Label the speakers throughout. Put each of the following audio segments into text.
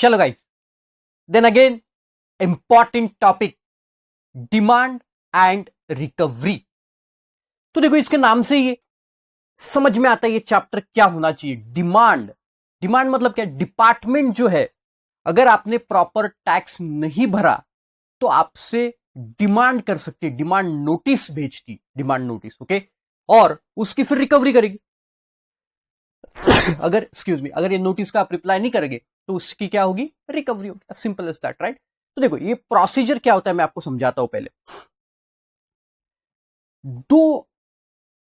Speaker 1: चलो guys, then again important topic, demand and recovery. तो देखो इसके नाम से ये समझ में आता है ये चैप्टर क्या होना चाहिए। डिमांड, डिमांड मतलब क्या? डिपार्टमेंट जो है, अगर आपने प्रॉपर टैक्स नहीं भरा तो आपसे डिमांड कर सकती है, डिमांड नोटिस भेजती, डिमांड नोटिस, ओके, और उसकी फिर रिकवरी करेगी। अगर एक्सक्यूज मी, अगर ये नोटिस का आप रिप्लाई नहीं करेंगे तो उसकी क्या होगी? रिकवरी होगी। Simple as that, right? तो देखो ये प्रोसीजर क्या होता है मैं आपको समझाता हूं। पहले दो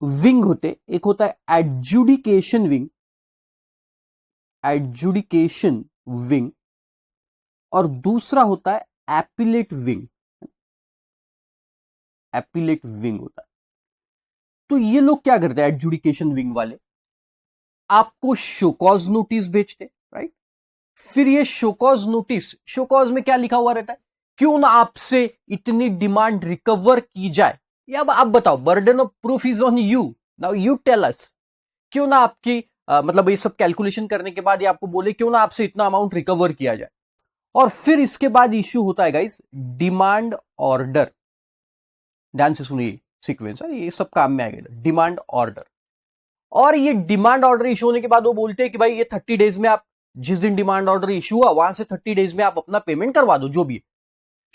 Speaker 1: विंग होते, एक होता है एडजुडिकेशन विंग, एडजुडिकेशन विंग, और दूसरा होता है एपिलेट विंग, एपिलेट विंग होता है। तो ये लोग क्या करते हैं एडजुडिकेशन विंग वाले? आपको शोकॉज नोटिस भेजते, राइट? फिर ये शोकॉज नोटिस, शोकॉज में क्या लिखा हुआ रहता है? क्यों ना आपसे इतनी डिमांड रिकवर की जाए। या अब आप बताओ, burden of proof is on you, now you tell us. क्यों ना आपकी मतलब ये सब कैलकुलेशन करने के बाद ये आपको बोले क्यों ना आपसे इतना अमाउंट रिकवर किया जाए। और फिर इसके बाद इश्यू होता है गाइस डिमांड ऑर्डर। ध्यान से सुनिए सीक्वेंस, ये सब काम में आएगा। डिमांड ऑर्डर, और ये डिमांड ऑर्डर इश्यू होने के बाद वो बोलते हैं कि भाई ये 30 डेज में आप, जिस दिन डिमांड ऑर्डर इश्यू हुआ वहां से 30 डेज में आप अपना पेमेंट करवा दो, जो भी है।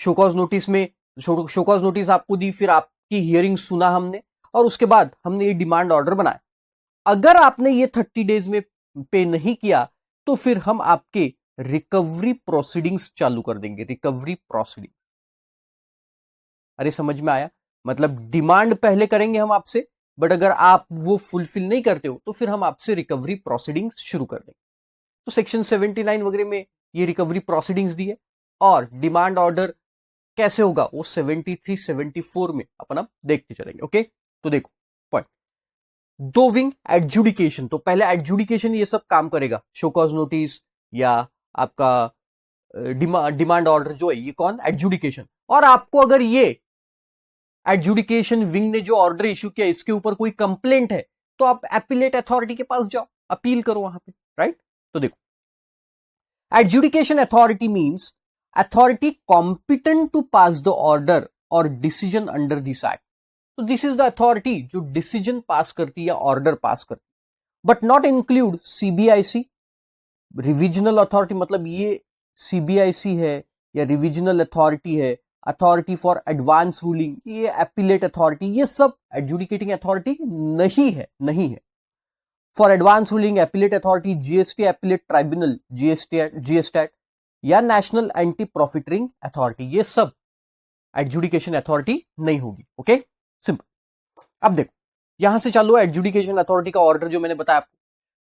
Speaker 1: शोकॉज नोटिस में शोकॉज नोटिस आपको दी, फिर आपकी हियरिंग सुना हमने, और उसके बाद हमने ये डिमांड ऑर्डर बनाया। अगर आपने ये 30 डेज में पे नहीं किया तो फिर हम आपके रिकवरी प्रोसीडिंग्स चालू कर देंगे। रिकवरी प्रोसीडिंग, अरे समझ में आया? मतलब डिमांड पहले करेंगे हम आपसे, बट अगर आप वो फुलफिल नहीं करते हो तो फिर हम आपसे रिकवरी प्रोसीडिंग्स शुरू कर देंगे। तो सेक्शन 79 वगैरह में ये रिकवरी प्रोसीडिंग्स दी है। और डिमांड ऑर्डर कैसे होगा वो 73, 74 में अपन अब देखते चलेंगे। ओके, तो देखो पॉइंट, दो विंग एडजुडिकेशन, तो पहले एडजुडिकेशन ये सब काम करेगा, शोकॉज नोटिस या आपका डिमांड ऑर्डर जो है, ये कौन? एडजुडिकेशन। और आपको अगर ये एडजुडिकेशन विंग ने जो ऑर्डर इश्यू किया इसके ऊपर कोई कंप्लेंट है तो आप एपिलेट अथॉरिटी के पास जाओ, अपील करो वहां पे, राइट? तो देखो, adjudication authority means authority competent to pass the order और डिसीजन अंडर दिस एक्ट। तो दिस इज द अथॉरिटी जो डिसीजन पास करती है या ऑर्डर पास करती है, but not include CBIC, revisional authority, मतलब ये सीबीआईसी है या रिविजनल अथॉरिटी है, अथॉरिटी फॉर एडवांस रूलिंग, ये एपिलेट अथॉरिटी, ये सब एडजुडिकेटिंग अथॉरिटी नहीं है, नहीं है। For advance ruling appellate authority GST appellate tribunal, जीएसटैट या नेशनल एंटी प्रॉफिटरिंग अथॉरिटी, ये सब एडजुडिकेशन अथॉरिटी नहीं होगी। Okay, simple. अब देखो यहां से चालू है एडजुडिकेशन अथॉरिटी का ऑर्डर जो मैंने बताया आपको।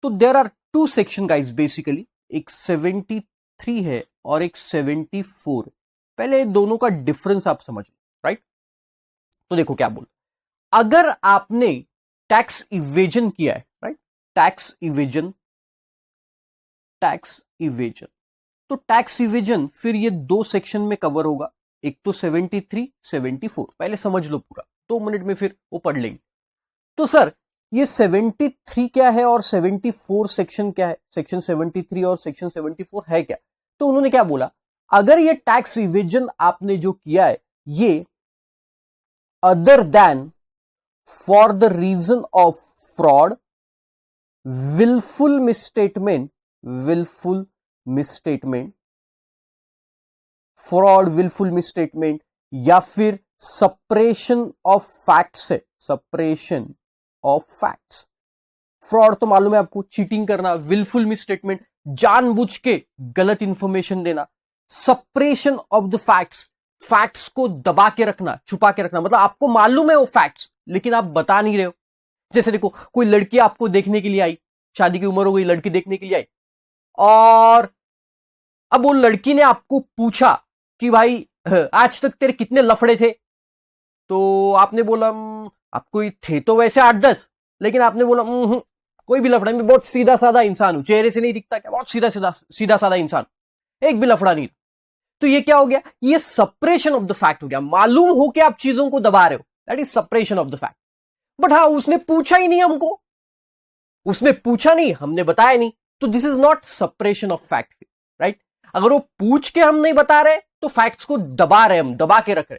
Speaker 1: तो there are two section guys basically, एक 73 है और एक 74। पहले दोनों का डिफरेंस आप समझ लो, राइट? तो देखो क्या बोल, अगर आपने टैक्स इवेजन किया है, right, tax evasion, tax evasion, तो टैक्स इवेजन फिर ये दो सेक्शन में कवर होगा, एक तो 73, 74। पहले समझ लो पूरा, 2 मिनट में फिर वो पढ़ लेंगे। तो सर ये 73 क्या है और 74 सेक्शन क्या है? सेक्शन 73 और सेक्शन 74 है क्या? तो उन्होंने क्या बोला, अगर ये टैक्स इवेजन आपने जो किया है ये other than for the reason of fraud, wilful misstatement, wilful misstatement, fraud, wilful misstatement, या फिर सप्रेशन ऑफ फैक्ट्स है, सप्रेशन ऑफ फैक्ट्स। फ्रॉड तो मालूम है आपको, चीटिंग करना, विलफुल मिसस्टेटमेंट, जानबूझ के गलत इंफॉर्मेशन देना, suppression of the facts, facts को दबा के रखना, छुपा के रखना, मतलब आपको मालूम है वो फैक्ट्स लेकिन आप बता नहीं रहे हो। जैसे देखो कोई लड़की आपको देखने के लिए आई, शादी की उम्र हो गई, लड़की देखने के लिए आई, और अब वो लड़की ने आपको पूछा कि भाई आज तक तेरे कितने लफड़े थे? तो आपने बोला आपको थे तो वैसे 8-10, लेकिन आपने बोला कोई भी लफड़ा, मैं बहुत सीधा साधा इंसान हूं, चेहरे से नहीं दिखता क्या, बहुत सीधा साधा इंसान, एक भी लफड़ा नहीं। तो ये क्या हो गया? ये सप्रेशन ऑफ द फैक्ट हो गया, मालूम हो कि आप चीजों को दबा रहे हो, that is suppression of the fact. But हाँ, उसने पूछा ही नहीं हमको, उसने पूछा नहीं, हमने बताया नहीं, तो this is not suppression of fact, right? अगर वो पूछ के हम नहीं बता रहे तो फैक्ट्स को दबा रहे, हम दबा के रख रहे।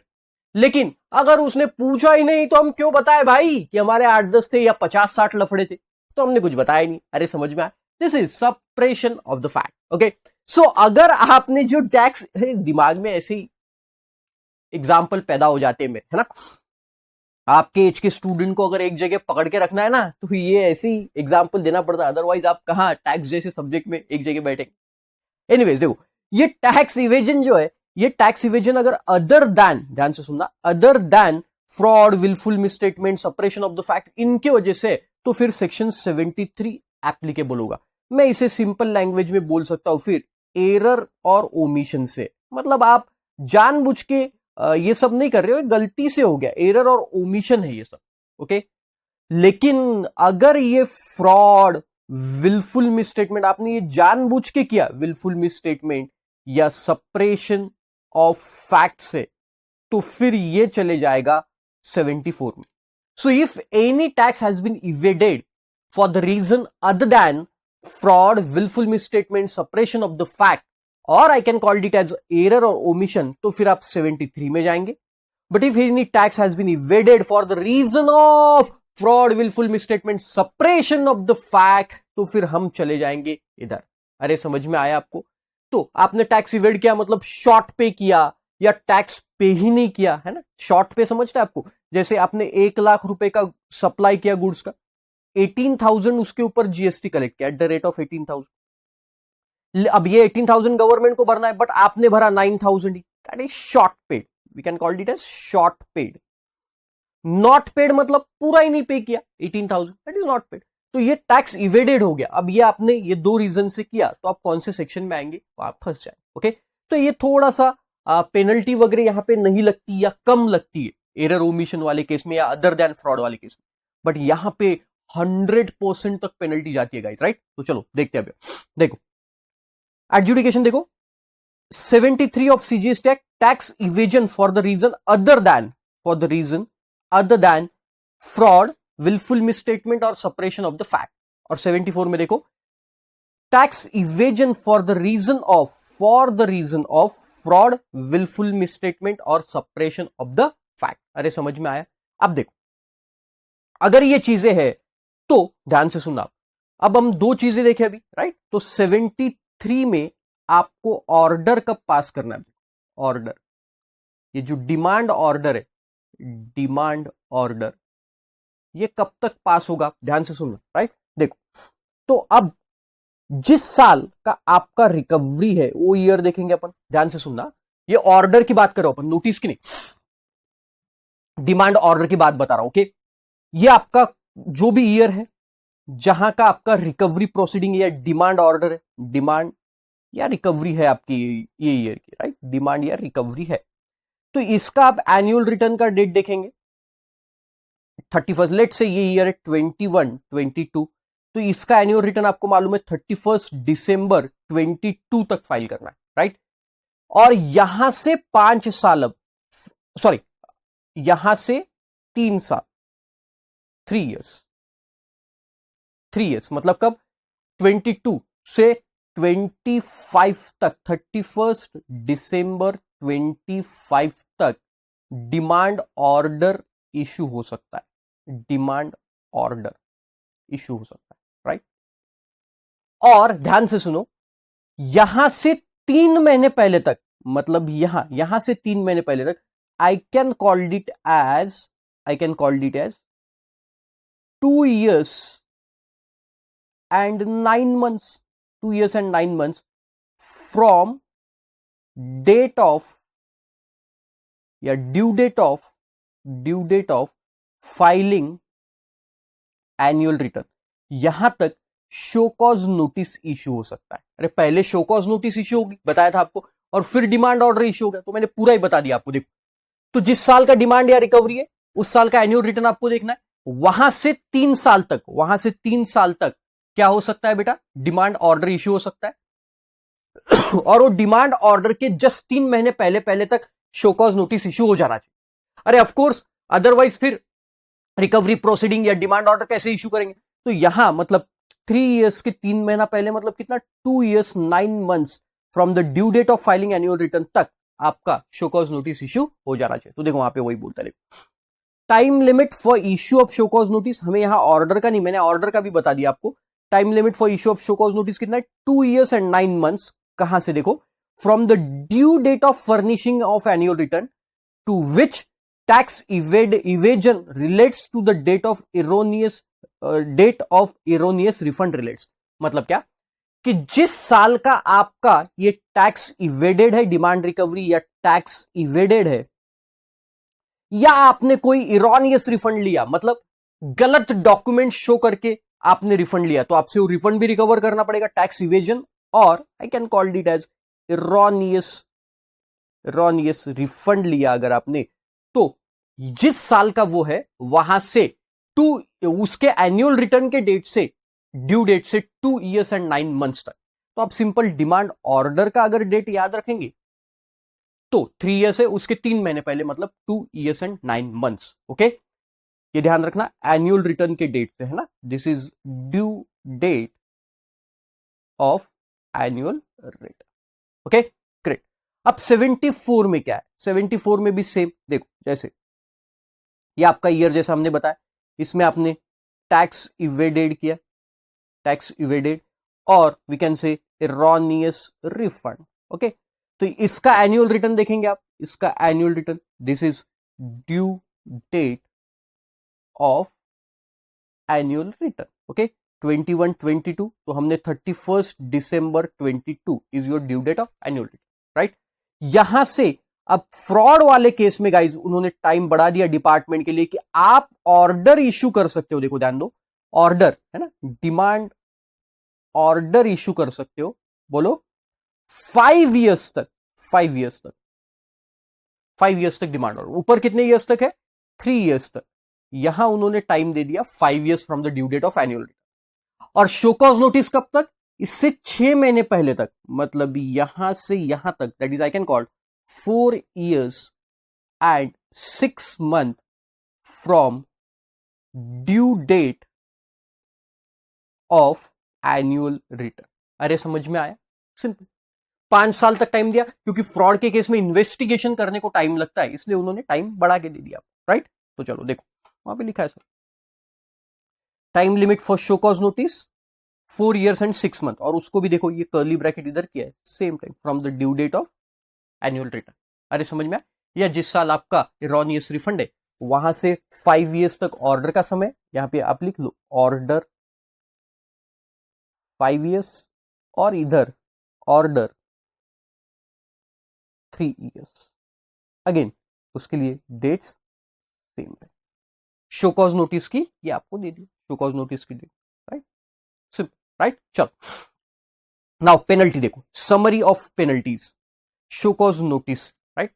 Speaker 1: लेकिन अगर उसने पूछा ही नहीं तो हम क्यों बताए भाई कि हमारे 8-10 थे या 50-60 लफड़े थे, तो हमने कुछ बताया नहीं। अरे समझ में आया, this is suppression of the fact. Okay, so अगर आपने जो टैक्स, दिमाग में ऐसे ही एग्जाम्पल पैदा हो जाते हैं है ना, आपके एज के स्टूडेंट को अगर एक जगह पकड़ के रखना है ना तो ये ऐसे ही एग्जाम्पल देना पड़ता है, अदरवाइज आप कहाँ टैक्स जैसे सब्जेक्ट में एक जगह बैठेंगे। एनीवेज देखो, ये टैक्स इवेजन जो है, ये टैक्स इवेजन अगर अदर देन, ध्यान से सुनना, other than fraud, wilful misstatement, suppression of the fact, इनके वजह से तो फिर सेक्शन 73 एप्लीकेबल होगा। मैं इसे सिंपल लैंग्वेज में बोल सकता हूं फिर एरर और ओमिशन से, मतलब आप जानबूझ के ये सब नहीं कर रहे हो, गलती से हो गया, एरर और ओमिशन है ये सब। ओके, लेकिन अगर ये फ्रॉड, विलफुल मिसस्टेटमेंट, आपने ये जानबूझ के किया, विलफुल मिसस्टेटमेंट या सप्रेशन ऑफ फैक्ट से, तो फिर ये चले जाएगा 74 में। So if any tax has been evaded for the reason other than fraud, wilful misstatement, suppression of the fact, और I can called it as error और ओमिशन, तो फिर आप 73 में जाएंगे। But if any tax has been evaded for the reason of fraud, wilful misstatement, suppression of the fact, तो फिर हम चले जाएंगे इधर। अरे समझ में आया आपको? तो आपने टैक्स इवेड किया मतलब शॉर्ट पे किया या टैक्स पे ही नहीं किया, है ना। शॉर्ट पे समझते हैं आपको, जैसे आपने 1 लाख रुपए का सप्लाई किया गुड्स का, 18,000 उसके ऊपर जीएसटी कलेक्ट किया एट द रेट ऑफ 18,000। अब ये 18,000 गवर्नमेंट को भरना है, बट आपने भरा 9,000 ही, that is short paid. We can call it as short paid. Not paid मतलब पूरा ही नहीं पे किया 18,000, दैट इज नॉट पेड। तो ये टैक्स इवेडेड हो गया। अब ये आपने ये 2 रीजन से किया, तो आप कौन से सेक्शन में आएंगे, तो आप फंस जाए। ओके, तो ये थोड़ा सा पेनल्टी वगैरह यहां पे नहीं लगती या कम लगती है एरर ओमिशन वाले केस में या अदर देन फ्रॉड वाले केस में, बट यहां पे 100% तक पेनल्टी जाती है गाइस, राइट। तो चलो देखते हैं। देखो एडजुडिकेशन, देखो 73 of CGST act, tax evasion for the reason other than fraud, wilful misstatement और सप्रेशन ऑफ द फैक्ट। और 74 में देखो tax evasion for the reason of fraud, wilful misstatement और सप्रेशन ऑफ द फैक्ट। अरे समझ में आया? अब देखो, अगर ये चीजें हैं तो ध्यान से सुनना। अब हम 2 चीजें देखें अभी, राइट। तो 73 में आपको ऑर्डर कब पास करना है? ऑर्डर, ये जो डिमांड ऑर्डर है, डिमांड ऑर्डर, ये कब तक पास होगा? ध्यान से सुनना, राइट। देखो, तो अब जिस साल का आपका रिकवरी है वो ईयर देखेंगे अपन। ध्यान से सुनना, ये ऑर्डर की बात करो अपन, नोटिस की नहीं, डिमांड ऑर्डर की बात बता रहा हूं। ओके, ये आपका जो भी ईयर है जहां का आपका रिकवरी प्रोसीडिंग या डिमांड ऑर्डर है, डिमांड या रिकवरी है आपकी ये ईयर की, राइट, डिमांड या रिकवरी है, तो इसका आप एनुअल रिटर्न का डेट देखेंगे 31। लेट से ये ईयर है 21, 22, तो इसका एनुअल रिटर्न आपको मालूम है 31 दिसंबर 22 तक फाइल करना है, राइट। और यहां से 5 साल, अब सॉरी यहां से 3 साल, 3 इयर्स मतलब कब? 22 से 25 तक, 31 दिसंबर 25 तक डिमांड ऑर्डर इशू हो सकता है, डिमांड ऑर्डर इशू हो सकता है, राइट। और ध्यान से सुनो, यहां से 3 महीने पहले तक, मतलब यहां से 3 महीने पहले तक, I can called it as 2 years and 9 months, 2 years and 9 months from date of या due date of filing annual return, यहां तक शो कॉज नोटिस इश्यू हो सकता है। अरे पहले शो कॉज नोटिस इश्यू होगी, बताया था आपको, और फिर डिमांड ऑर्डर इश्यू हो गया, तो मैंने पूरा ही बता दिया आपको। देखो, तो जिस साल का डिमांड या रिकवरी है उस साल का एनुअल रिटर्न आपको देखना है। वहां से 3 साल तक क्या हो सकता है बेटा? डिमांड ऑर्डर इश्यू हो सकता है। और वो डिमांड ऑर्डर के जस्ट 3 महीने पहले तक शो कॉज नोटिस इश्यू हो जाना चाहिए। अरे ऑफ कोर्स, अदरवाइज फिर रिकवरी प्रोसीडिंग या डिमांड ऑर्डर कैसे इश्यू करेंगे? तो यहां मतलब 3 इयर्स के 3 महीना पहले, मतलब कितना? 2 years 9 months from the due date of filing annual return तक आपका शो कॉज नोटिस इश्यू हो जाना चाहिए। तो देखो वहां पे वही बोलता है। Time limit for issue of show cause notice, हमें यहां ऑर्डर का नहीं, मैंने ऑर्डर का भी बता दिया आपको। Time limit for issue of show cause notice कितना है? 2 years and 9 months। कहां से देखो? From the due date of furnishing of annual return to which tax evasion relates to the date of erroneous refund relates. मतलब क्या कि जिस साल का आपका ये टैक्स इवेडेड है, डिमांड रिकवरी या टैक्स इवेडेड है, या आपने कोई इरोनियस रिफंड लिया, मतलब गलत डॉक्यूमेंट शो करके आपने रिफंड लिया, तो आपसे वो रिफंड भी रिकवर करना पड़ेगा, टैक्स इवेजन, और I can call it as erroneous refund लिया अगर आपने, तो जिस साल का वो है वहां से उसके एनुअल रिटर्न के डेट से, ड्यू डेट से 2 years and 9 months तक। तो आप सिंपल डिमांड ऑर्डर का अगर डेट याद रखेंगे तो 3 years है, उसके 3 महीने पहले, मतलब 2 years and 9 months। ओके, ये ध्यान रखना एनुअल रिटर्न के डेट से है ना, this is due date of annual return. Okay great. अब 74 में क्या है? 74 में भी सेम, देखो जैसे ये आपका ईयर जैसा हमने बताया, इसमें आपने टैक्स इवेडेड किया, टैक्स इवेडेड, और we can say erroneous refund. Okay, तो इसका एनुअल रिटर्न देखेंगे आप, इसका annual return, this is due date of annual return. Okay, 21-22, तो हमने 31 December 22 is your due date of annual return, right. यहां से अब फ्रॉड वाले केस में गाइज उन्होंने टाइम बढ़ा दिया डिपार्टमेंट के लिए कि आप ऑर्डर इश्यू कर सकते हो। देखो ध्यान दो, ऑर्डर है ना, डिमांड ऑर्डर इश्यू कर सकते हो, बोलो 5 years तक, 5 years तक, 5 years तक डिमांड ऑर्डर। ऊपर कितने ईयर्स तक है? 3 years तक। यहां उन्होंने टाइम दे दिया 5 years from the due date of annual return. और शो कॉज नोटिस कब तक? इससे 6 महीने पहले तक, मतलब यहां से यहां तक, that is I can call 4 years and 6 months from due date of annual return. अरे समझ में आया? सिंपल। 5 साल तक टाइम दिया, क्योंकि फ्रॉड के केस में इन्वेस्टिगेशन करने को टाइम लगता है, इसलिए उन्होंने टाइम बढ़ा के दे दिया, राइट। तो चलो देखो वहां पे लिखा है sir, time limit for show cause notice 4 years and 6 months, और उसको भी देखो ये कर्ली ब्रैकेट इधर किया है, same time from the due date of annual return. अरे समझ में आया? या जिस साल आपका इरोनियस रिफंड है वहां से 5 years तक ऑर्डर का समय, यहां पे आप लिख लो ऑर्डर 5 years, और इधर ऑर्डर 3 years। अगेन उसके लिए डेट्स सेम है। शो कॉज नोटिस की ये आपको दे दी, शो कॉज नोटिस की डेट, राइट, सिंपल, राइट। चलो नाउ पेनल्टी देखो, summary of penalties, show cause notice, right.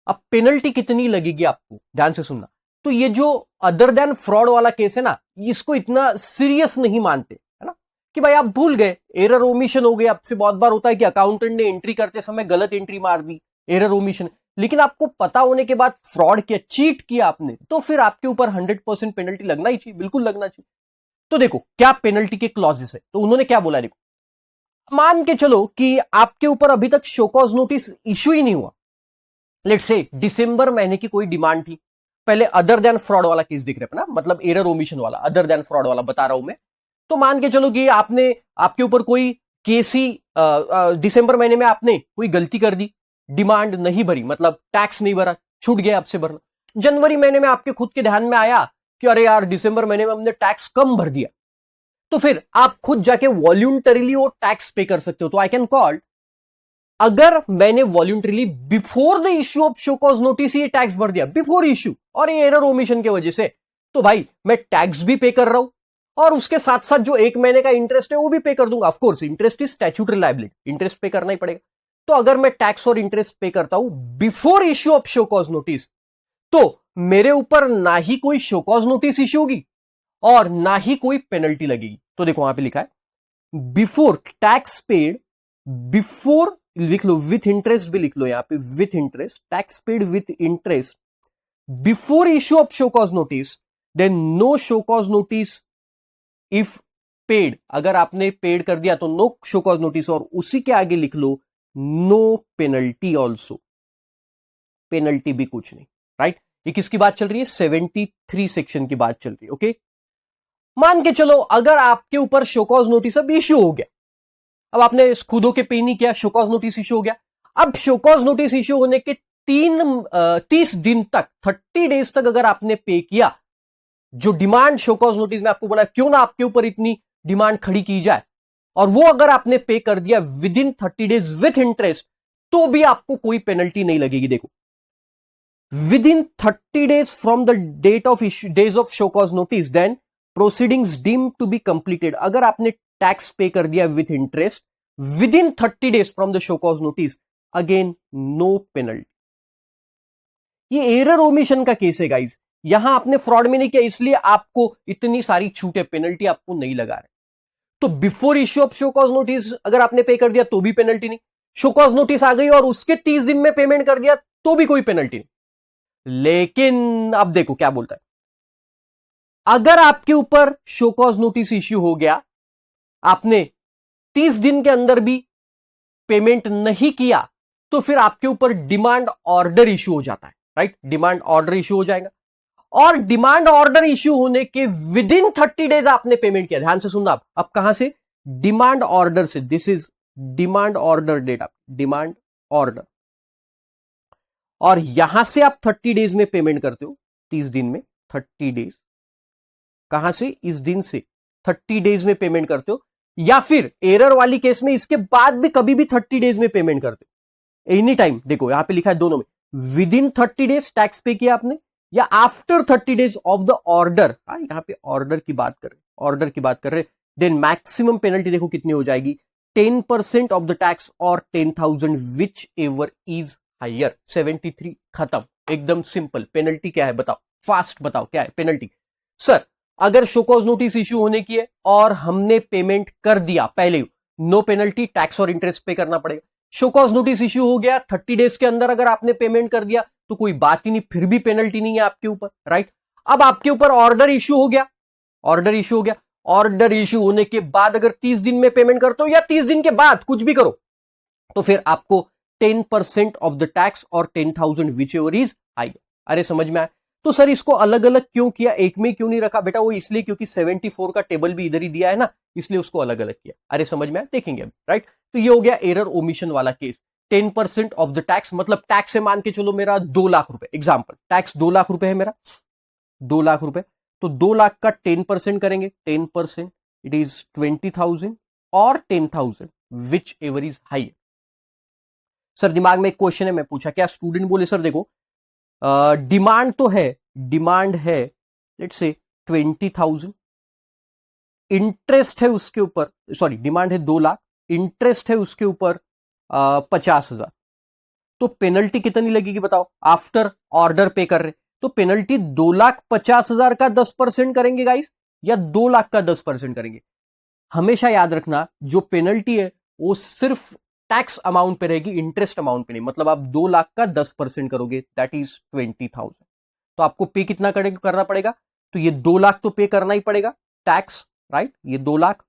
Speaker 1: अब पेनल्टी कितनी लगेगी आपको, ध्यान से सुनना। तो ये जो अदर देन फ्रॉड वाला केस है ना, इसको इतना सीरियस नहीं मानते, है ना, कि भाई आप भूल गए, एरर ओमिशन हो गया। आपसे बहुत बार होता है कि अकाउंटेंट ने एंट्री करते समय गलत एंट्री मार दी, एरर ओमिशन, लेकिन आपको पता होने के बाद फ्रॉड किया, चीट किया आपने, तो फिर आपके ऊपर 100% पेनल्टी लगना ही चाहिए, बिल्कुल लगना चाहिए। तो देखो क्या पेनल्टी के क्लॉजेस है, तो उन्होंने क्या बोला, देखो मान के चलो कि आपके ऊपर अभी तक शो कॉज नोटिस इश्यू ही नहीं हुआ, लेट्स से दिसंबर महीने की कोई डिमांड थी, पहले अदर देन फ्रॉड वाला केस दिख रहा है ना, मतलब एरर ओमिशन वाला, अदर देन फ्रॉड वाला बता रहा हूं मैं। तो मान के चलो कि आपके ऊपर कोई केस ही दिसंबर महीने में आपने कोई गलती कर दी, डिमांड नहीं भरी, मतलब टैक्स नहीं भरा, छूट गया आपसे भरना। जनवरी महीने में आपके खुद के ध्यान में आया कि अरे यार दिसंबर महीने में हमने टैक्स कम भर दिया, तो फिर आप खुद जाके वॉल्यूंटरीली वो टैक्स पे कर सकते हो। तो आई कैन कॉल, अगर मैंने voluntarily before the issue of show cause notice ये टैक्स भर दिया, बिफोर इश्यू, और ये एरर ओमिशन की वजह से, तो भाई मैं टैक्स भी पे कर रहा हूं, और उसके साथ साथ जो 1 महीने का इंटरेस्ट है वो भी पे कर दूंगा। Of course interest is statutory liability, interest पे करना ही पड़ेगा। तो अगर मैं टैक्स और इंटरेस्ट पे करता हूं before issue of show cause notice, तो मेरे ऊपर ना ही कोई शो कॉज नोटिस इश्यू होगी और ना ही कोई पेनल्टी लगेगी। तो देखो वहां पे लिखा है बिफोर टैक्स पेड, बिफोर लिख लो, विथ इंटरेस्ट भी लिख लो यहां पे, with interest, tax paid with interest before issue of show cause notice, then no show cause notice if paid, अगर आपने पेड कर दिया तो नो शो कॉज नोटिस, और उसी के आगे लिख लो नो पेनल्टी ऑल्सो, पेनल्टी भी कुछ नहीं, राइट। ये किसकी बात चल रही है? 73 सेक्शन की बात चल रही है, ओके। मान के चलो अगर आपके ऊपर शो कॉज नोटिस अब इश्यू हो गया, अब आपने खुदों के पे नहीं किया, शो कॉज नोटिस इश्यू हो गया। अब शो कॉज नोटिस इश्यू होने के 30 दिन तक, 30 डेज तक अगर आपने पे किया, जो डिमांड शो कॉज नोटिस में आपको बोला क्यों ना आपके ऊपर इतनी डिमांड खड़ी की जाए, और वो अगर आपने पे कर दिया within 30 days with interest, तो भी आपको कोई पेनल्टी नहीं लगेगी। देखो, within 30 days from the date of issue, days of show cause notice, then proceedings deemed to be completed. अगर आपने टैक्स पे कर दिया with interest within 30 days from the show cause notice, again no penalty. ये error omission का case है guys, यहां आपने फ्रॉड में नहीं किया इसलिए आपको इतनी सारी छूटे, पेनल्टी आपको नहीं लगा रहे। तो before issue of show cause notice अगर आपने पे कर दिया तो भी पेनल्टी नहीं, शो कॉज नोटिस आ गई और उसके 30 दिन में पेमेंट कर दिया तो भी कोई पेनल्टी नहीं। लेकिन अब देखो क्या बोलता है, अगर आपके ऊपर शो कॉज नोटिस इश्यू हो गया, आपने 30 दिन के अंदर भी पेमेंट नहीं किया, तो फिर आपके ऊपर डिमांड ऑर्डर इश्यू हो जाता है, राइट। डिमांड ऑर्डर इश्यू हो जाएगा, और डिमांड ऑर्डर इश्यू होने के विद इन 30 डेज आपने पेमेंट किया, ध्यान से सुनना। अब कहां से? डिमांड ऑर्डर से। This is demand order date, demand order, और यहां से आप 30 डेज में पेमेंट करते हो, 30 दिन में 30 डेज, कहां से? इस दिन से 30 डेज में पेमेंट करते हो, या फिर एरर वाली केस में इसके बाद भी कभी भी 30 डेज में पेमेंट करते हो, एनी टाइम। देखो यहां पे लिखा है दोनों में, विद इन 30 डेज टैक्स पे किया आपने, या after 30 days of the order. यहां पे ऑर्डर की बात कर रहे, ऑर्डर की बात कर रहे, देन मैक्सिमम पेनल्टी देखो कितनी हो जाएगी, 10% ऑफ द टैक्स और 10,000 विच एवर इज हायर। 73 खत्म, एकदम सिंपल। पेनल्टी क्या है बताओ, फास्ट बताओ क्या है पेनल्टी। सर अगर शो कॉज नोटिस इश्यू होने की है और हमने पेमेंट कर दिया पहले, नो पेनल्टी, टैक्स और इंटरेस्ट पे करना पड़ेगा। शो कॉज नोटिस इश्यू हो गया 30 डेज के अंदर अगर आपने पेमेंट कर दिया तो कोई बात ही नहीं, फिर भी पेनल्टी नहीं है आपके ऊपर, राइट। अब आपके ऊपर ऑर्डर इश्यू हो गया, ऑर्डर इश्यू हो गया, ऑर्डर इश्यू होने के बाद अगर 30 दिन में पेमेंट करते हो या 30 दिन के बाद कुछ भी करो, तो फिर आपको 10% ऑफ द टैक्स और 10,000 विच एवर इज हायर। अरे समझ में आया? तो सर इसको अलग अलग क्यों किया, एक में क्यों नहीं रखा? बेटा वो इसलिए क्योंकि 74 का टेबल भी इधर ही दिया है ना, इसलिए उसको अलग अलग किया। अरे समझ में आया? देखेंगे अब, राइट। तो ये हो गया एरर ओमिशन वाला केस। 10% ऑफ द टैक्स मतलब टैक्स है, मान के चलो मेरा 2 लाख रुपए, एग्जाम्पल टैक्स 2 लाख रुपए है मेरा, 2 लाख रुपए, तो 2 लाख का 10% करेंगे, 10% इट इज 20,000 और 10,000 which ever is high. Sir दिमाग में एक क्वेश्चन है, मैं पूछा, क्या स्टूडेंट बोले सर देखो डिमांड तो है, डिमांड है लेट्स से 20,000, इंटरेस्ट है उसके ऊपर, सॉरी डिमांड है 2 लाख, इंटरेस्ट है उसके ऊपर 50,000, तो पेनल्टी कितनी लगेगी बताओ? आफ्टर ऑर्डर पे कर रहे तो पेनल्टी 2,50,000 का 10% करेंगे गाइस, या 2 लाख का 10% करेंगे? हमेशा याद रखना जो पेनल्टी है वो सिर्फ टैक्स अमाउंट पे रहेगी, इंटरेस्ट अमाउंट पे नहीं। मतलब आप 2 लाख का 10% करोगे, दैट इज 20,000, तो आपको पे कितना करना पड़ेगा? तो ये 2 लाख तो पे करना ही पड़ेगा टैक्स, राइट। ये 2 लाख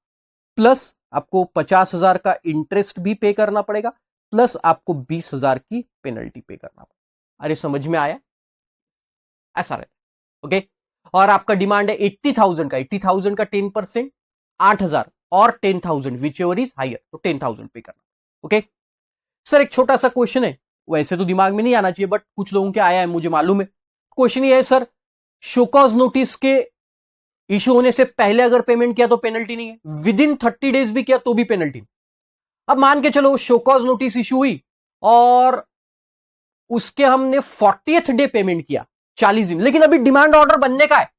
Speaker 1: प्लस आपको 50,000 का इंटरेस्ट भी पे करना पड़ेगा, प्लस आपको 20,000 की पेनल्टी पे करना पड़ेगा। अरे समझ में आया? ऐसा रहता, ओके। और आपका डिमांड है 80,000 का, 80,000 का 10% 8,000 और 10,000 विच एवर इज हायर, तो 10,000 पे करना, ओके। सर एक छोटा सा क्वेश्चन है, वैसे तो दिमाग में नहीं आना चाहिए बट कुछ लोगों के आया है, मुझे मालूम है। क्वेश्चन ये है सर, शो कॉज नोटिस के इश्यू होने से पहले अगर पेमेंट किया तो पेनल्टी नहीं है, विद इन 30 डेज भी किया तो भी पेनल्टी नहीं। अब मान के चलो शो कॉज नोटिस इश्यू हुई और उसके हमने 40th डे पेमेंट किया, 40 दिन, लेकिन अभी डिमांड ऑर्डर बनने का है,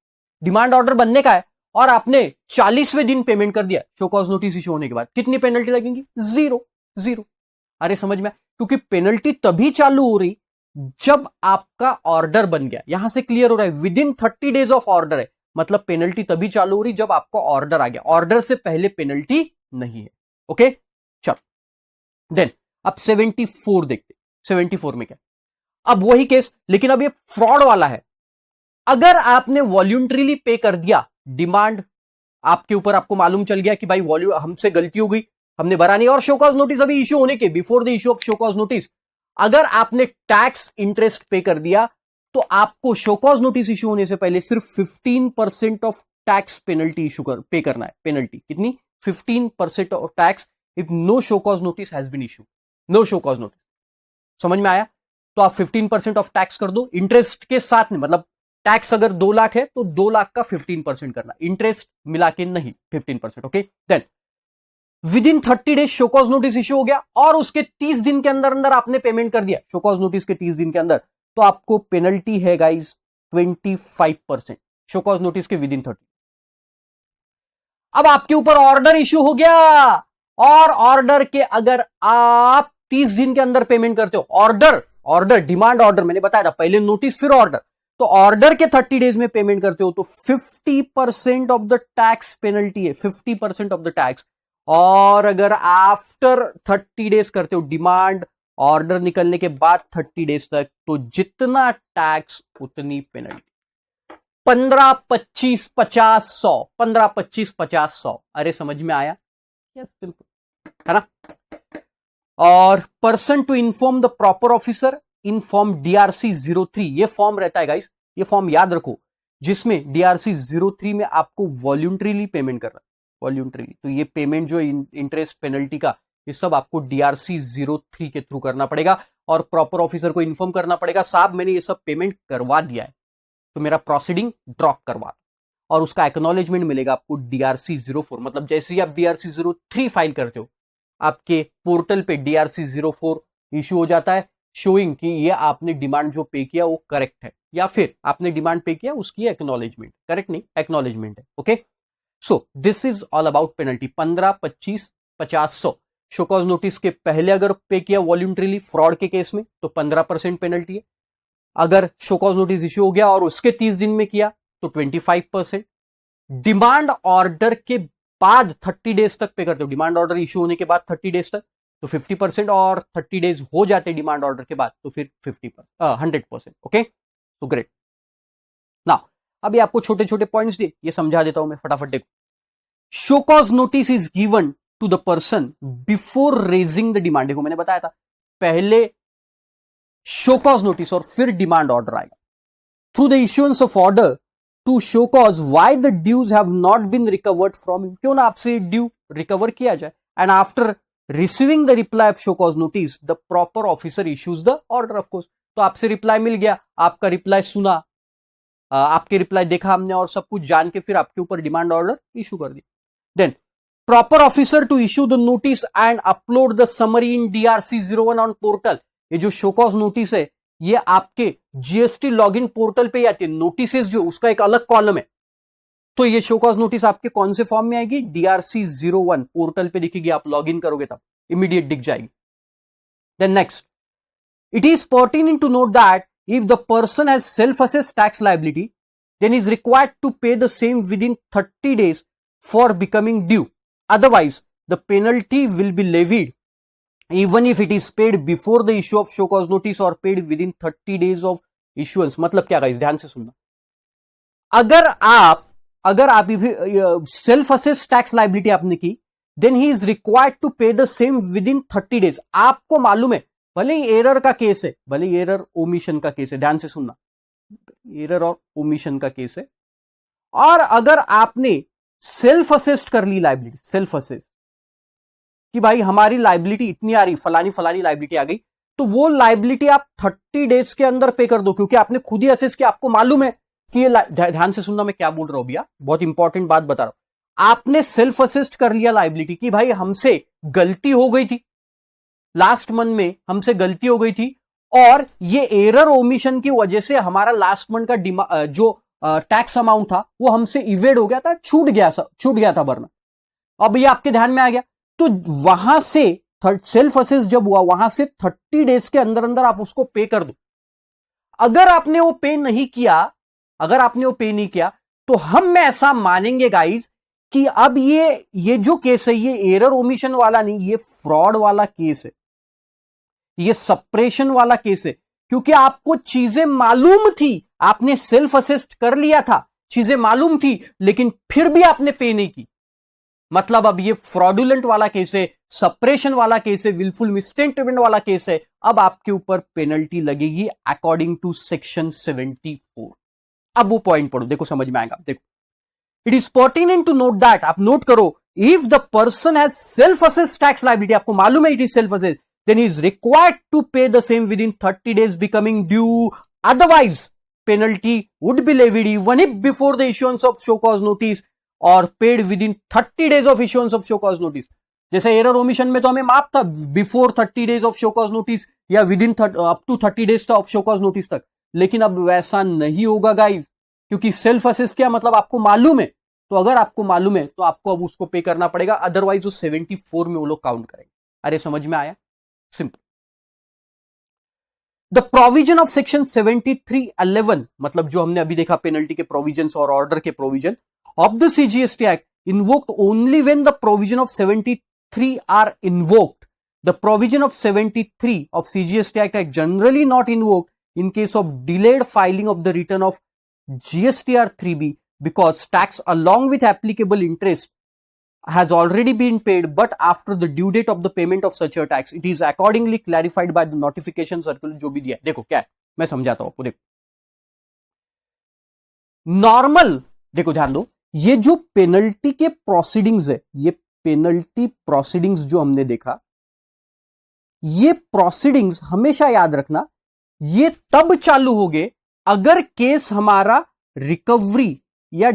Speaker 1: डिमांड ऑर्डर बनने का है, और आपने 40वें दिन पेमेंट कर दिया शो कॉज नोटिस इश्यू होने के बाद, कितनी पेनल्टी लगेगी? जीरो। अरे समझ में, क्योंकि पेनल्टी तभी चालू हो रही जब आपका ऑर्डर बन गया। यहां से क्लियर हो रहा है, with in 30 days of order है, मतलब पेनल्टी तभी चालू हो रही जब आपका ऑर्डर आ गया, ऑर्डर से पहले पेनल्टी नहीं है, ओके। चलो देन अब 74 देखते, 74 में क्या? अब वही केस, लेकिन अब ये फ्रॉड वाला है। अगर आपने वॉल्यूंटरीली पे कर दिया डिमांड, आपके ऊपर, आपको मालूम चल गया कि भाई वॉल्यूम हमसे गलती हो गई, हमने भरा नहीं, और शो कॉज नोटिस अभी इश्यू होने के before the issue of show cause notice अगर आपने टैक्स इंटरेस्ट पे कर दिया तो आपको शो कॉज नोटिस इश्यू होने से पहले सिर्फ 15% ऑफ टैक्स पेनल्टी पे करना है। पेनल्टी कितनी? 15% of tax if no show cause notice has been issue. No show cause notice, समझ में आया? तो आप 15% ऑफ टैक्स कर दो इंटरेस्ट के साथ में, मतलब टैक्स अगर 2 लाख है तो 2 लाख का 15% करना, इंटरेस्ट मिला के नहीं, 15%। Okay, then within 30 days show cause notice issue हो गया और उसके 30 दिन के अंदर अंदर आपने पेमेंट कर दिया शो कॉज नोटिस के 30 दिन के अंदर, तो आपको पेनल्टी है गाइस 25%, शो कॉज नोटिस के विद इन 30। अब आपके ऊपर ऑर्डर इश्यू हो गया और ऑर्डर के अगर आप 30 दिन के अंदर पेमेंट करते हो, ऑर्डर डिमांड ऑर्डर मैंने बताया था, पहले नोटिस फिर ऑर्डर, तो ऑर्डर के 30 डेज में पेमेंट करते हो तो 50% ऑफ द टैक्स पेनल्टी है, 50% ऑफ द टैक्स। और अगर आफ्टर 30 डेज करते हो, डिमांड ऑर्डर निकलने के बाद 30 डेज तक, तो जितना टैक्स उतनी पेनल्टी। 15, 25, 50, 100, 15, 25, 50, 100। अरे समझ में आया? यस, बिल्कुल, है ना? और person to inform the proper officer in form DRC 03, ये फॉर्म रहता है गाइस, ये फॉर्म याद रखो, जिसमें DRC 03 में आपको वॉल्यूंटरीली पेमेंट करना है, वॉल्यूंटरीली। तो ये पेमेंट जो इंटरेस्ट पेनल्टी का, ये सब आपको DRC 03 के थ्रू करना पड़ेगा और प्रॉपर ऑफिसर को इन्फॉर्म करना पड़ेगा, साहब मैंने ये सब पेमेंट करवा दिया है तो मेरा प्रोसीडिंग ड्रॉप करवा, और उसका एक्नॉलेजमेंट मिलेगा आपको DRC 04। मतलब जैसे ही आप DRC 03 फाइल करते हो, आपके पोर्टल पे DRC 04 इश्यू हो जाता है, शोइंग कि ये आपने डिमांड जो पे किया वो करेक्ट है, या फिर आपने डिमांड पे किया उसकी एक्नॉलेजमेंट, करेक्ट नहीं, एक्नॉलेजमेंट है। Okay, so this is all about penalty. 15, 25, 50, 100 show cause notice के पहले अगर पे किया वॉल्यूंटरीली फ्रॉड के केस में तो 15% पेनल्टी है। अगर शो कॉज नोटिस इश्यू हो गया और उसके 30 दिन में किया तो 25%। डिमांड ऑर्डर के बाद 30 डेज तक पे करते हो, डिमांड ऑर्डर इश्यू होने के बाद 30 डेज तक तो 50%, और 30 डेज हो जाते डिमांड ऑर्डर के बाद तो फिर 100%। ओके, तो ग्रेट। नाउ अभी आपको छोटे छोटे पॉइंट्स दिए, ये समझा देता हूं मैं, फटाफट देखो। Show cause notice is given to the person before raising the demand. देखो मैंने बताया था, पहले शो कॉज नोटिस और फिर डिमांड ऑर्डर आएगा। Through the issuance of order to show cause why the dues have not been recovered from him, क्यों ना आपसे ड्यू रिकवर किया जाए। And after receiving the reply of show cause notice the proper officer issues the order. Of course, तो आपसे reply मिल गया, आपका reply सुना, आपके रिप्लाई देखा हमने और सब कुछ जान के फिर आपके ऊपर डिमांड ऑर्डर इशू कर दिया। Then proper officer to issue the notice and upload the summary in DRC 01 on portal. ये जो शो कॉज नोटिस है ये आपके GST लॉगिन पोर्टल पे आती है, नोटिसेस जो उसका एक अलग कॉलम है, तो ये शो कॉज नोटिस आपके कौन से फॉर्म में आएगी? DRC 01 पोर्टल पे दिखेगी, आप लॉगिन करोगे तब इमीडिएट दिख जाएगी। Then next, it is pertinent to note that if the person has self-assessed tax liability, then he is required to pay the same within 30 days for becoming due. Otherwise, the penalty will be levied even if it is paid before the issue of show cause notice or paid within 30 days of issuance. मतलब क्या guys, ध्यान से सुनना। अगर आप self assess tax liability आपने की, then he is required to pay the same within 30 days. आपको मालूम है, भले ही एरर का केस है, भले ही एरर ओमिशन का केस है, ध्यान से सुनना, एरर और ओमिशन का केस है, और अगर आपने सेल्फ असेस्ड कर ली लाइबिलिटी, सेल्फ असेस कि भाई हमारी लाइबिलिटी इतनी आ रही, फलानी फलानी लाइबिलिटी आ गई, तो वो लाइबिलिटी आप 30 डेज के अंदर पे कर दो, क्योंकि आपने खुद ही असेस किया, आपको मालूम है कि ये, ध्यान से सुनना मैं क्या बोल रहा हूं भैया, बहुत इंपॉर्टेंट बात बता रहा हूं। आपने सेल्फ असेस्ड कर लिया लाइबिलिटी कि भाई हमसे गलती हो गई थी, लास्ट मंथ में हमसे गलती हो गई थी, और ये एरर ओमिशन की वजह से हमारा लास्ट मंथ का जो टैक्स अमाउंट था वो हमसे इवेड हो गया था, छूट गया था भरना। अब ये आपके ध्यान में आ गया, तो वहां से सेल्फ असेस जब हुआ, वहां से 30 डेज के अंदर अंदर आप उसको पे कर दो। अगर आपने वो पे नहीं किया, तो हम ऐसा मानेंगे गाइज कि अब ये जो केस है, ये एरर ओमिशन वाला नहीं, ये फ्रॉड वाला केस है, ये सप्रेशन वाला केस है, क्योंकि आपको चीजें मालूम थी, आपने सेल्फ असेस्ड कर लिया था चीजें मालूम थी लेकिन फिर भी आपने पे नहीं की, मतलब अब ये फ्रॉडुलेंट वाला केस है, सप्रेशन वाला केस है, विलफुल मिसस्टेटमेंट वाला केस है, अब आपके ऊपर पेनल्टी लगेगी अकॉर्डिंग टू सेक्शन 74। अब वो पॉइंट पढ़ो, देखो समझ में आएगा। देखो, it is pertinent to note that, आप नोट करो, if the person has self assessed tax liability, आपको मालूम है it is self assessed, then he is required to pay the same within 30 days becoming due. Otherwise, penalty would be levied even if before the issuance of show cause notice or paid within 30 days of issuance of show cause notice. जैसे error omission में तो हमें माफ था before 30 days of show cause notice या within up to 30 days of show cause notice तक, लेकिन अब वैसा नहीं होगा गाइज, क्योंकि सेल्फ असेस क्या मतलब आपको मालूम है, तो अगर आपको मालूम है तो आपको अब उसको पे करना पड़ेगा, अदरवाइज वो 74 में वो लोग काउंट करेंगे। अरे समझ में आया? Simple. The provision of section 73(11) मतलब जो हमने अभी देखा पेनल्टी के प्रोविजंस और ऑर्डर के provision of the CGST act invoked only when the provision of 73 are invoked. The provision of 73 of CGST act are generally not invoked in case of delayed filing of the return of GSTR 3B because tax along with applicable interest has already been paid, but after the due date of the payment of such a tax, it is accordingly clarified by the notification circular जो भी दिया है। देखो क्या है, मैं समझाता हूं आपको। देखो नॉर्मल, देखो ध्यान दो, ये जो पेनल्टी के प्रोसीडिंग्स है, ये पेनल्टी प्रोसीडिंग्स जो हमने देखा, ये प्रोसीडिंग्स हमेशा याद रखना, ये तब चालू हो गए अगर केस हमारा रिकवरी या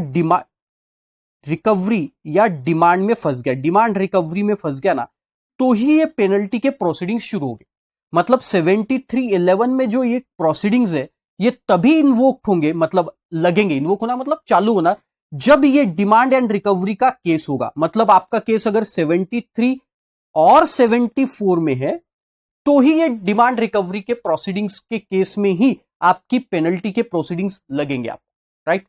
Speaker 1: डिमांड में फंस गया, डिमांड रिकवरी में फंस गया ना, तो ही ये पेनल्टी के प्रोसीडिंग्स शुरू हो गए। मतलब 73(11) में जो ये प्रोसीडिंग्स है ये तभी इन्वोक होंगे, मतलब लगेंगे, इन्वोक होना मतलब चालू होना, जब ये डिमांड एंड रिकवरी का केस होगा। मतलब आपका केस अगर 73 और 74 में है तो ही ये डिमांड रिकवरी के प्रोसीडिंग्स के केस में ही आपकी पेनल्टी के प्रोसीडिंग्स लगेंगे आपको, राइट?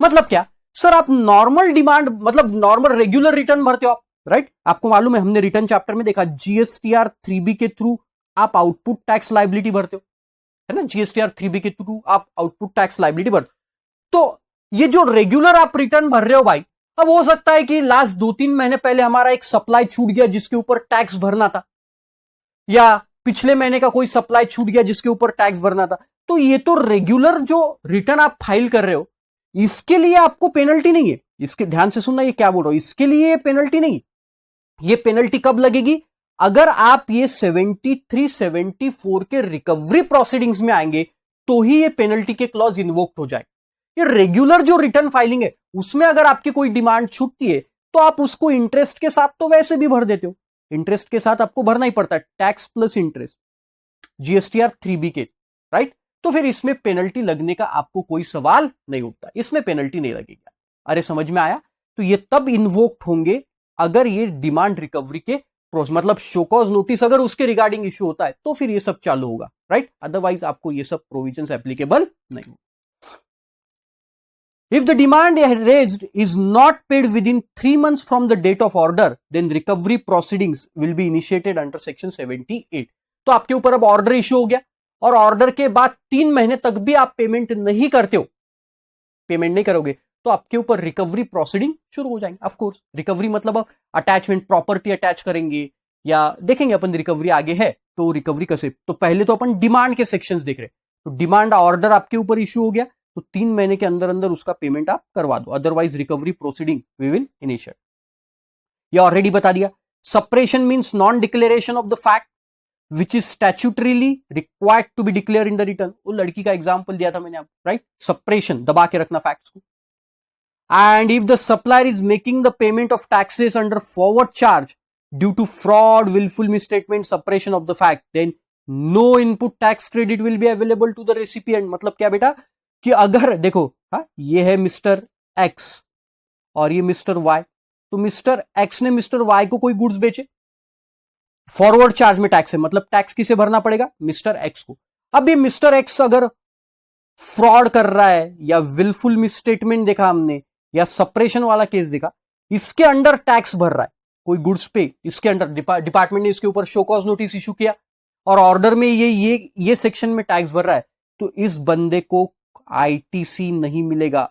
Speaker 1: मतलब क्या सर, आप नॉर्मल डिमांड मतलब नॉर्मल रेगुलर रिटर्न भरते हो आप, राइट? आपको मालूम है, हमने रिटर्न चैप्टर में देखा, जीएसटीआर 3B के थ्रू आप आउटपुट टैक्स लायबिलिटी भरते हो, है ना? जीएसटीआर 3B के थ्रू आप आउटपुट टैक्स लायबिलिटी भरते हो। तो ये जो रेगुलर आप रिटर्न भर रहे हो भाई, अब हो सकता है कि लास्ट 2-3 महीने पहले हमारा एक सप्लाई छूट गया जिसके ऊपर टैक्स भरना था, या पिछले महीने का कोई सप्लाई छूट गया जिसके ऊपर टैक्स भरना था। तो ये तो रेगुलर जो रिटर्न आप फाइल कर रहे हो, इसके लिए आपको पेनल्टी नहीं है। इसके ध्यान से सुनना, ये क्या बोल रहा हूं, इसके लिए पेनल्टी नहीं। ये पेनल्टी कब लगेगी? अगर आप ये 73-74 के रिकवरी प्रोसीडिंग्स में आएंगे तो ही ये पेनल्टी के क्लॉज इन्वोक्ड हो जाए। ये रेगुलर जो रिटर्न फाइलिंग है उसमें अगर आपकी कोई डिमांड छूटती है तो आप उसको इंटरेस्ट के साथ तो वैसे भी भर देते हो, इंटरेस्ट के साथ आपको भरना ही पड़ता है, tax plus interest, GSTR 3B के, राइट? तो फिर इसमें पेनल्टी लगने का आपको कोई सवाल नहीं उठता, इसमें पेनल्टी नहीं लगेगी। अरे समझ में आया? तो ये तब इन्वोक्ड होंगे अगर ये डिमांड रिकवरी के मतलब शो कॉज नोटिस अगर उसके रिगार्डिंग इश्यू होता है तो फिर ये सब चालू होगा, राइट? अदरवाइज आपको ये सब प्रोविजंस एप्लीकेबल नहीं होगा। If the demand raised is not paid within 3 months from the date of order, then recovery proceedings will be initiated under section 78. तो आपके ऊपर अब ऑर्डर इश्यू हो गया और ऑर्डर के बाद 3 महीने तक भी आप पेमेंट नहीं करते हो, पेमेंट नहीं करोगे तो आपके ऊपर रिकवरी प्रोसीडिंग शुरू हो जाएंगे। ऑफ कोर्स रिकवरी मतलब अटैचमेंट, प्रॉपर्टी अटैच करेंगे या देखेंगे अपन रिकवरी आगे है तो रिकवरी कैसे। तो पहले तो अपन डिमांड के सेक्शंस देख रहे, तो डिमांड ऑर्डर आपके ऊपर इश्यू हो गया तो 3 महीने के अंदर अंदर उसका पेमेंट आप करवा दो, otherwise recovery proceeding we will initiate. ये ऑलरेडी बता दिया। Suppression means non declaration of the fact which is statutorily required to be declare in the return. वो लड़की का एग्जांपल दिया था मैंने आपको, राइट? सप्रेशन, दबा के रखना फैक्ट्स को। And if the supplier is making the payment of taxes under forward charge due to fraud, wilful misstatement, suppression of the fact, then no input tax credit will be available to the recipient. मतलब क्या बेटा कि अगर देखो, हाँ, ये है mister x और ये मिस्टर वाई, तो मिस्टर एक्स ने मिस्टर वाई को कोई गुड्स बेचे, फॉरवर्ड चार्ज में टैक्स है, मतलब टैक्स किसे भरना पड़ेगा? मिस्टर एक्स को। अब ये मिस्टर एक्स अगर फ्रॉड कर रहा है या विलफुल मिसस्टेटमेंट देखा हमने या सप्रेशन वाला केस देखा, इसके अंडर टैक्स भर रहा है कोई गुड्स पे, इसके अंडर डिपार्टमेंट ने इसके ऊपर शो कॉज नोटिस इशू किया और ऑर्डर में ये सेक्शन में टैक्स भर रहा है, तो इस बंदे को आईटीसी नहीं मिलेगा,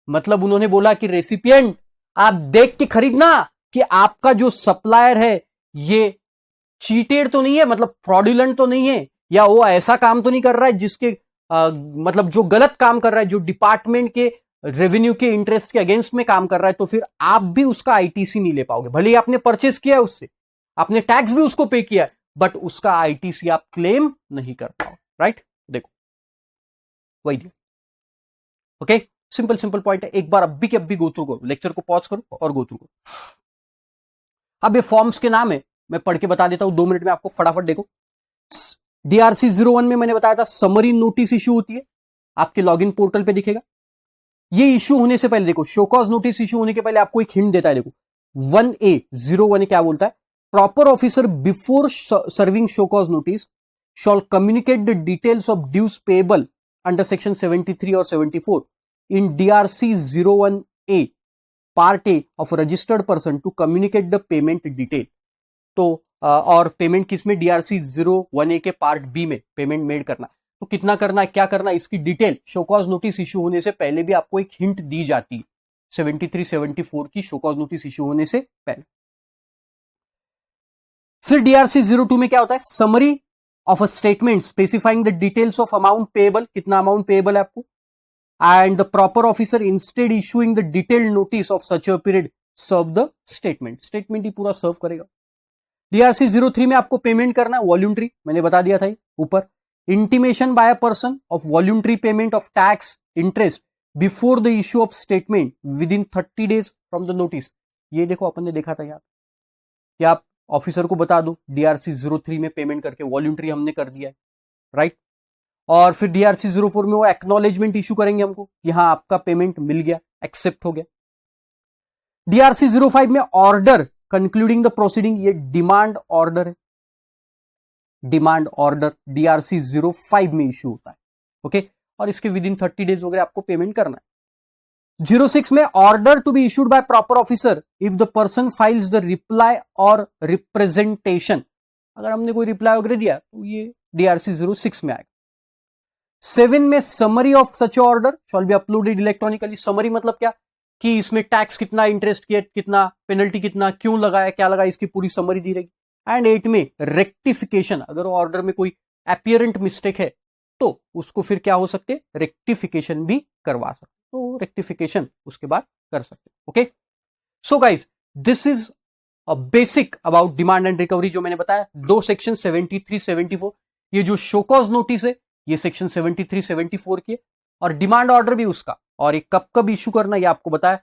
Speaker 1: मतलब उन्होंने बोला कि रेसिपिएंट आप देख के खरीदना कि आपका जो सप्लायर है ये चीटेड तो नहीं है, मतलब फ्रॉडुलेंट तो नहीं है, या वो ऐसा काम तो नहीं कर रहा है जिसके मतलब जो गलत काम कर रहा है, जो डिपार्टमेंट के रेवेन्यू के इंटरेस्ट के अगेंस्ट में काम कर रहा है, तो फिर आप भी उसका आईटीसी नहीं ले पाओगे। भले ही आपने परचेस किया है उससे, आपने टैक्स भी उसको पे किया है, बट उसका आईटीसी आप क्लेम नहीं कर पाओ। राइट, देखो वही दिया। ओके, सिंपल सिंपल पॉइंट है, एक बार अभी के अभी गो थ्रू करो, लेक्चर को पॉज करो और गो थ्रू करो। अब ये फॉर्म्स के नाम है, मैं पढ़ के बता देता हूं 2 मिनट में आपको, फटाफट देखो। डीआरसी 01 में मैंने बताया था समरी नोटिस इशू होती है, आपके लॉगिन पोर्टल पे दिखेगा। ये इशू होने से पहले देखो, शोकॉज नोटिस इशू होने के पहले आपको एक हिंट देता है, देखो 1A01 क्या बोलता है, proper officer before serving show cause notice shall communicate the details of dues payable under section 73 और 74 in DRC 01A part A of registered person to communicate the payment detail. तो और पेमेंट किसमें, डीआरसी 01A के part B में payment made करना। तो कितना करना है, क्या करना है, इसकी डिटेल शोकॉज नोटिस इशू होने से पहले भी आपको एक हिंट दी जाती है, 73 74 की शोकॉज नोटिस इशू होने से पहले। फिर डीआरसी 02 में क्या होता है, summary of a statement specifying the details of amount payable, कितना अमाउंट पेएबल है आपको, and the proper officer instead issuing the detailed notice of such a period serve the statement, statement ही पूरा सर्व करेगा। डीआरसी 03 में आपको payment करना है वॉल्यूंट्री, मैंने बता दिया था ऊपर, intimation by a person of voluntary payment of tax interest before the issue of statement within 30 days from the notice. ये देखो अपन ने देखा था यहाँ कि आप ऑफिसर को बता दो डीआरसी 03 में पेमेंट करके वॉल्यूंट्री हमने कर दिया है, राइट। और फिर डीआरसी 04 में वो एक्नॉलेजमेंट इशू करेंगे हमको कि हाँ आपका पेमेंट मिल गया, एक्सेप्ट हो गया। डीआरसी 05 में ऑर्डर कंक्लूडिंग द प्रोसीडिंग, ये डिमांड ऑर्डर है, डिमांड ऑर्डर डीआरसी 05 में इशू होता है। ओके, और इसके विद इन 30 डेज वगैरह आपको पेमेंट करना है। 06 में order to be issued by proper officer if the person files the reply और रिप्रेजेंटेशन, अगर हमने कोई रिप्लाई वगैरह दिया तो ये डीआरसी 06 में आएगा। 7 में summary of such order shawl be uploaded electronically, summary मतलब क्या कि इसमें टैक्स कितना, इंटरेस्ट कितना, पेनल्टी कितना, क्यों लगाया, क्या लगा, इसकी पूरी समरी दी रहेगी। एंड 8 में रेक्टिफिकेशन, अगर ऑर्डर में कोई एपियरेंट मिस्टेक है तो उसको फिर क्या हो सकते, रेक्टिफिकेशन भी करवा सकते, तो रेक्टिफिकेशन उसके बाद कर सकते। Okay, so guys this is a basic about demand and recovery जो मैंने बताया। दो सेक्शन 73 74, ये जो शोकॉज नोटिस है ये सेक्शन 73 74 की है, और डिमांड ऑर्डर भी उसका, और ये कब कब इशू करना ये आपको बताया।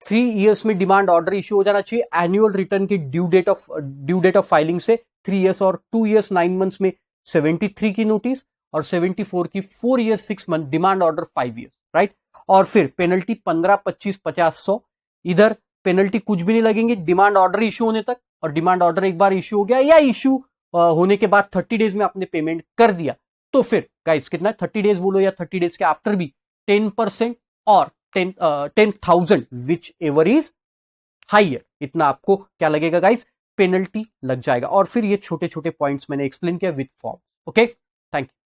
Speaker 1: 3 इयर्स में डिमांड ऑर्डर इशू हो जाना चाहिए, एनुअल रिटर्न के ड्यू डेट ऑफ फाइलिंग से 3 इयर्स, और 2 इयर्स 9 मंथ्स में 73 की नोटिस, और 74 की 4 years 6 month, demand order 5 years, right. और फिर पेनल्टी 15 25 50 100, इधर पेनल्टी कुछ भी नहीं लगेंगे डिमांड ऑर्डर इशू होने तक, और डिमांड ऑर्डर एक बार इशू हो गया या इशू होने के बाद 30 डेज में आपने पेमेंट कर दिया तो फिर गाइस कितना, 30 डेज बोलो या 30 डेज के आफ्टर भी 10% और 10,000 विच एवर इज हाइयर, इतना आपको क्या लगेगा गाइस, पेनल्टी लग जाएगा। और फिर ये छोटे छोटे पॉइंट्स मैंने एक्सप्लेन किया with form. Okay, thank you.